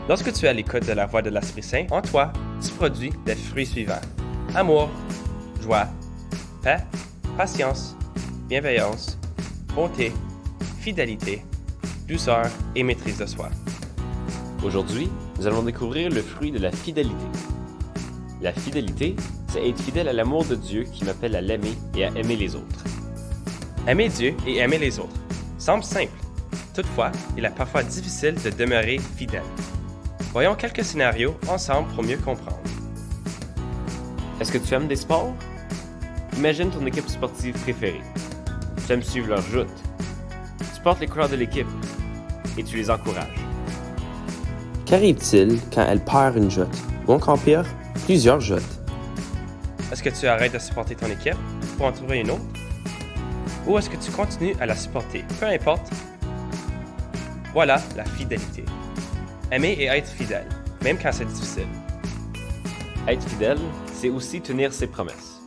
Lorsque tu es à l'écoute de la voix de l'Esprit Saint en toi, tu produis les fruits suivants: amour, joie, paix, patience, bienveillance, bonté, fidélité, douceur et maîtrise de soi. Aujourd'hui, nous allons découvrir le fruit de la fidélité. La fidélité, c'est être fidèle à l'amour de Dieu qui m'appelle à l'aimer et à aimer les autres. Aimer Dieu et aimer les autres semble simple. Toutefois, il est parfois difficile de demeurer fidèle. Voyons quelques scénarios ensemble pour mieux comprendre. Est-ce que tu aimes des sports? Imagine ton équipe sportive préférée. Tu aimes suivre leurs joutes. Tu portes les couleurs de l'équipe et tu les encourages. Qu'arrive-t-il quand elle perd une joute ou encore pire, plusieurs joutes? Est-ce que tu arrêtes de supporter ton équipe pour en trouver une autre? Ou est-ce que tu continues à la supporter, peu importe? Voilà la fidélité. Aimer et être fidèle, même quand c'est difficile. Être fidèle, c'est aussi tenir ses promesses.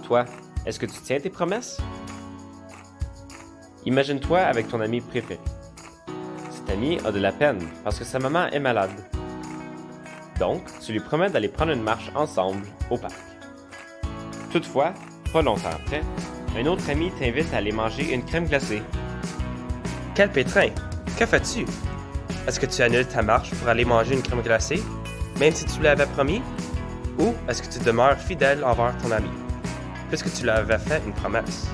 Toi, est-ce que tu tiens tes promesses? Imagine-toi avec ton ami préféré. Cet ami a de la peine parce que sa maman est malade. Donc, tu lui promets d'aller prendre une marche ensemble au parc. Toutefois, pas longtemps après, un autre ami t'invite à aller manger une crème glacée. Quel pétrin! Que fais-tu? Est-ce que tu annules ta marche pour aller manger une crème glacée, même si tu l'avais promis? Ou est-ce que tu demeures fidèle envers ton ami, puisque tu lui avais fait une promesse?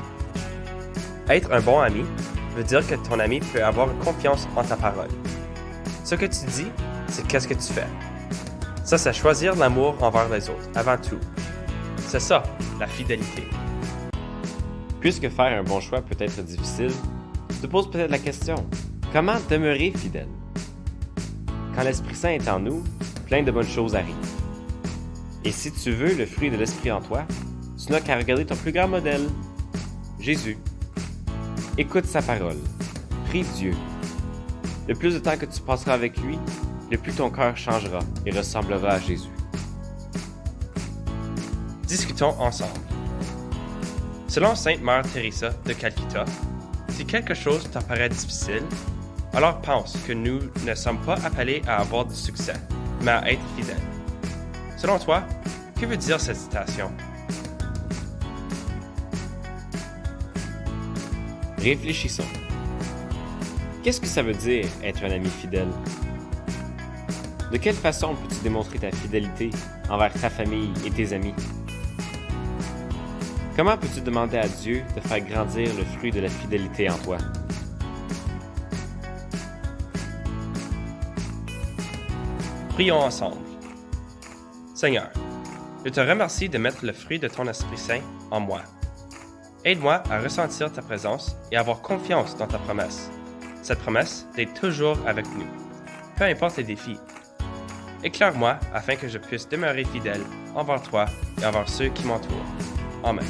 Être un bon ami veut dire que ton ami peut avoir confiance en ta parole. Ce que tu dis, c'est qu'est-ce que tu fais. Ça, c'est choisir l'amour envers les autres, avant tout. C'est ça, la fidélité. Puisque faire un bon choix peut être difficile, tu te poses peut-être la question, comment demeurer fidèle? Quand l'Esprit Saint est en nous, plein de bonnes choses arrivent. Et si tu veux le fruit de l'Esprit en toi, tu n'as qu'à regarder ton plus grand modèle, Jésus. Écoute sa parole, prie Dieu. Le plus de temps que tu passeras avec lui, le plus ton cœur changera et ressemblera à Jésus. Discutons ensemble. Selon Sainte Mère Teresa de Calcutta, si quelque chose te paraît difficile, alors pense que nous ne sommes pas appelés à avoir du succès, mais à être fidèles. Selon toi, que veut dire cette citation? Réfléchissons. Qu'est-ce que ça veut dire être un ami fidèle? De quelle façon peux-tu démontrer ta fidélité envers ta famille et tes amis? Comment peux-tu demander à Dieu de faire grandir le fruit de la fidélité en toi? Prions ensemble. Seigneur, je te remercie de mettre le fruit de ton Esprit Saint en moi. Aide-moi à ressentir ta présence et à avoir confiance dans ta promesse. Cette promesse d'être toujours avec nous, peu importe les défis. Éclaire-moi afin que je puisse demeurer fidèle envers toi et envers ceux qui m'entourent. Amen.